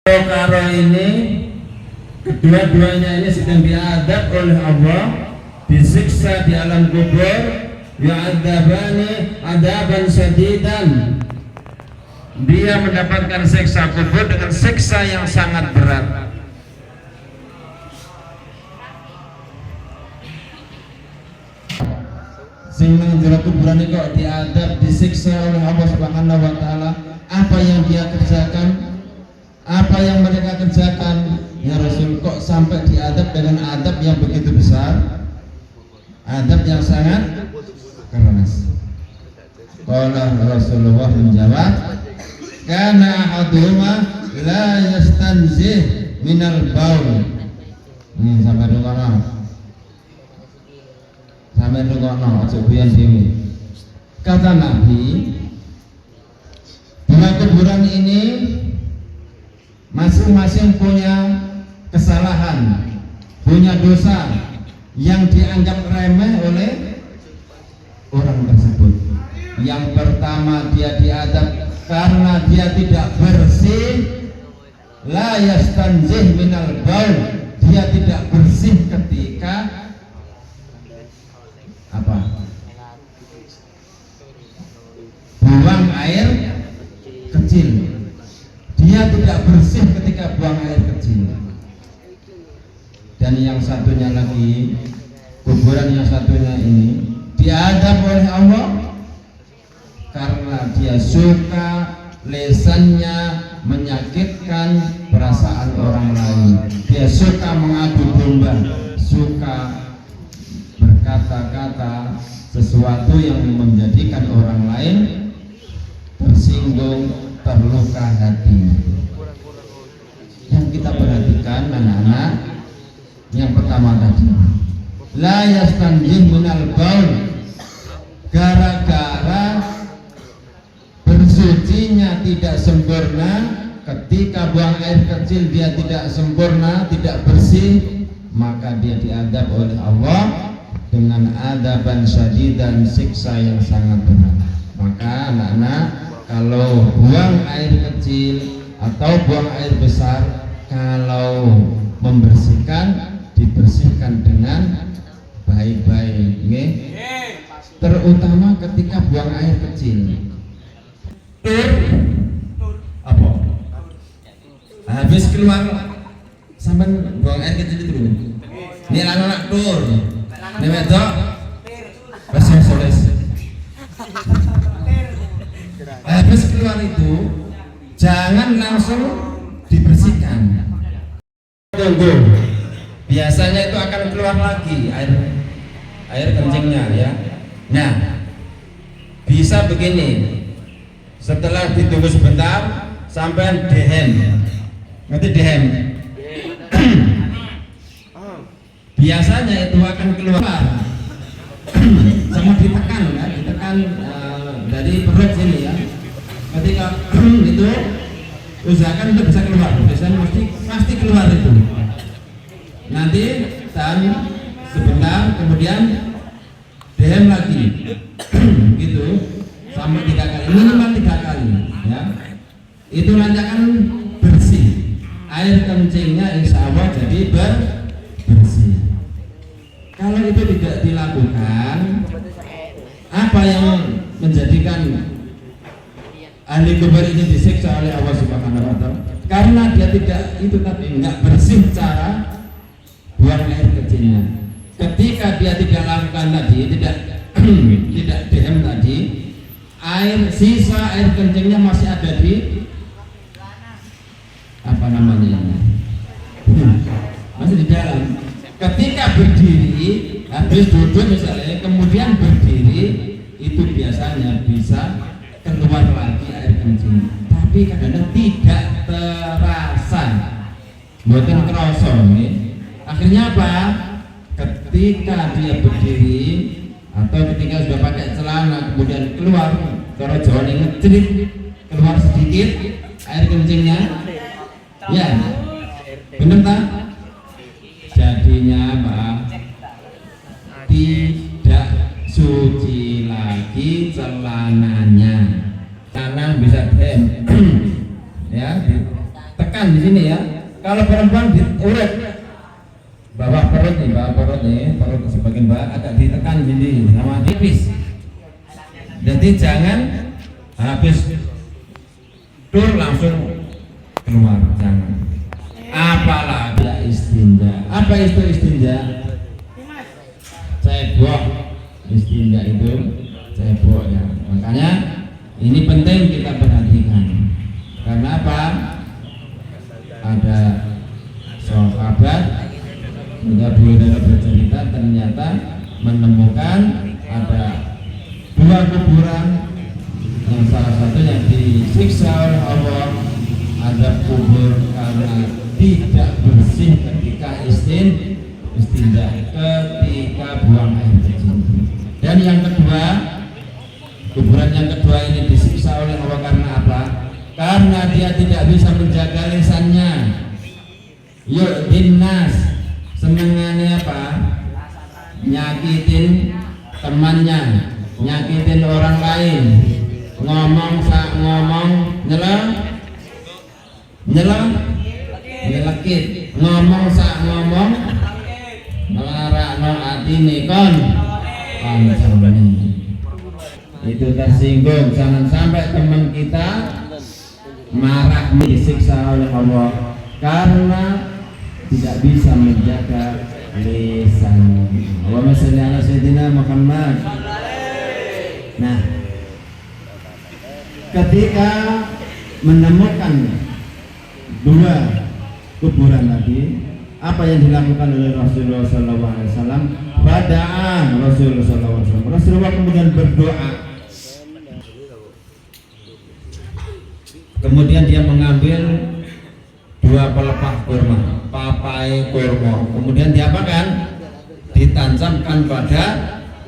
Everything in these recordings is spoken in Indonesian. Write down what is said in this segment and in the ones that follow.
Karo ini kedua-duanya ini sedang diadab oleh Allah, disiksa di alam kubur, yu'adzabani adaban syadidan. Dia mendapatkan siksa kubur dengan siksa yang sangat berat. Sing nang jero kuburan iki kok diadab, disiksa oleh Allah Subhanahu wa taala. Apa yang dia kerjakan? Apa yang mereka kerjakan? Ya Rasul, kok sampai diadab dengan adab yang begitu besar, adab yang sangat keras. Qala Rasulullah menjawab, kana ahaduhuma la yastanzih minal baul. Ini sampai rungokno, sampai rungokno, aja guyon dhewe. Kata Nabi, dua kuburan ini masing-masing punya kesalahan, punya dosa yang dianggap remeh oleh orang tersebut. Yang pertama, dia diadab karena dia tidak bersih, la yastanzih minal baul, dia tidak bersih ketika apa? Buang air kecil. Dia tidak bersih ketika buang air kecil. Dan yang satunya lagi, kuburan yang satunya ini diadab oleh Allah karena dia suka lesannya menyakitkan perasaan orang lain. Dia suka mengadu domba, suka berkata-kata sesuatu yang menjadikan orang lain tersinggung, terluka hati. Yang kita perhatikan anak-anak, yang pertama tadi, la yastanjih minal baul, gara-gara bersucinya tidak sempurna. Ketika buang air kecil dia tidak sempurna, tidak bersih, maka dia diadab oleh Allah dengan adaban syadidan, siksa yang sangat berat. Maka anak-anak, kalau buang air kecil atau buang air besar, kalau membersihkan, dibersihkan dengan baik-baik, terutama ketika buang air kecil. Tur apa? Habis keluar sampai buang air kecil itu, ini anak-anak tur, ini wedok, pasang soles. Habis keluar itu jangan langsung dibersihkan, tunggu. Biasanya itu akan keluar lagi air kencingnya ya. Nah, bisa begini, setelah ditunggu sebentar sampai dehem, nanti dehem. Biasanya itu akan keluar sama ditekan ya, ditekan dari perut sini ya. Ketika itu usahakan untuk bisa keluar, biasanya pasti keluar itu. Nanti tahan sebentar, kemudian dehem lagi, gitu, sampai 3 kali, minimal 3 kali, ya. Itu nanti akan bersih, air kencingnya insya Allah jadi bersih. Kalau itu tidak dilakukan, apa yang menjadikan ahli kubur ini disiksa oleh Allah Subhanahu wa taala? Karena dia tidak itu tadi, enggak bersih cara buang air kecilnya. Ketika dia tidak lakukan tadi, tidak dehem tadi, sisa air kencingnya masih ada di apa namanya ini? Masih di dalam. Ketika berdiri, habis duduk misalnya, kemudian berdiri, itu biasanya bisa keluar lagi air kencing, tapi kadang-kadang tidak terasa, bukan kerasa nih. Akhirnya apa? Ketika dia berdiri atau ketika sudah pakai celana kemudian keluar, kalau Jawa ngecerit, keluar sedikit air kencingnya, ya bener tak? Jadinya apa? Tidak suci lagi celananya, karena bisa dem ya, ditekan di sini ya. Kalau perempuan diurut bawah perut nih, perut sebagian bawah agak ditekan sini sama tipis. Jadi jangan habis tur langsung keluar, jangan. Apalagi ya istinja. Apa itu istinja? Cebok. Istinja itu cebok ya. Makanya ini penting kita perhatikan. Karena apa? Ada sahabat Hurairah bercerita ternyata menemukan ada dua kuburan yang salah satunya disiksa oleh Allah. Ada kubur karena tidak bersih ketika istinja, ketika buang air kecil. Dan yang kedua, kuburan yang kedua ini disiksa oleh Allah karena apa? Karena dia tidak bisa menjaga lisannya. Yuk dinas, senengannya apa? Nyakitin temannya, nyakitin orang lain, ngomong nyelekit, ngomong sak ngomong melarakno atine kon itu tersinggung. Jangan sampai teman kita marah disiksa oleh Allah karena tidak bisa menjaga lisan. Allahumma sholli ala sayyidina Muhammad. Nah, ketika menemukan dua kuburan tadi, apa yang dilakukan oleh Rasulullah SAW? Bada'ah Rasulullah SAW. Rasulullah kemudian berdoa. Kemudian dia mengambil dua pelepah kurma, papai kurma. Kemudian diapakan? Ditancapkan pada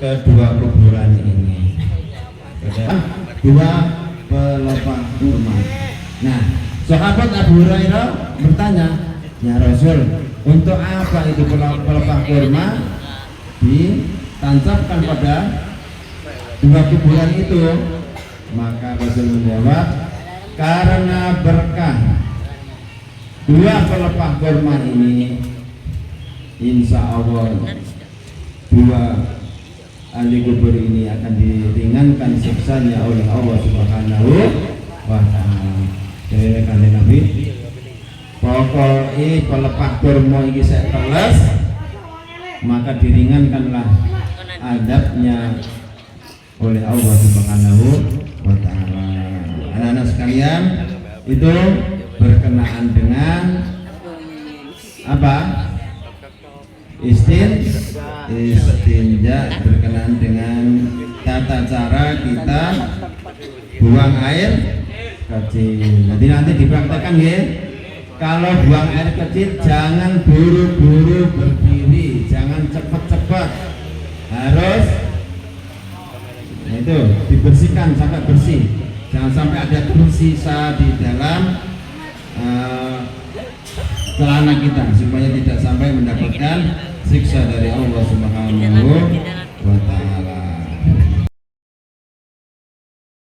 kedua kuburan ini. Dua pelepah kurma. Nah, sahabat Abu Hurairah bertanya, ya Rasul, untuk apa itu pelepah kurma ditancapkan pada dua kuburan itu? Maka Rasul menjawab, karena berkah dua pelepah kurma ini, insya Allah dua ahli kubur ini akan diringankan siksanya oleh Allah Subhanahu wa Ta'ala. Dari kanjeng Nabi, pokoknya pelepah kurma ini saya teles, maka diringankanlah adabnya oleh Allah Subhanahu wa Ta'ala. Anak-anak sekalian, itu berkenaan dengan apa? Istinja, berkenaan dengan tata cara kita buang air kecil. Jadi nanti dipraktekkan ya. Kalau buang air kecil jangan buru-buru berdiri, jangan cepat-cepat, harus itu dibersihkan sampai bersih. Jangan sampai ada tersisa di dalam celana kita, supaya tidak sampai mendapatkan siksa dari Allah Subhanahu wa Ta'ala.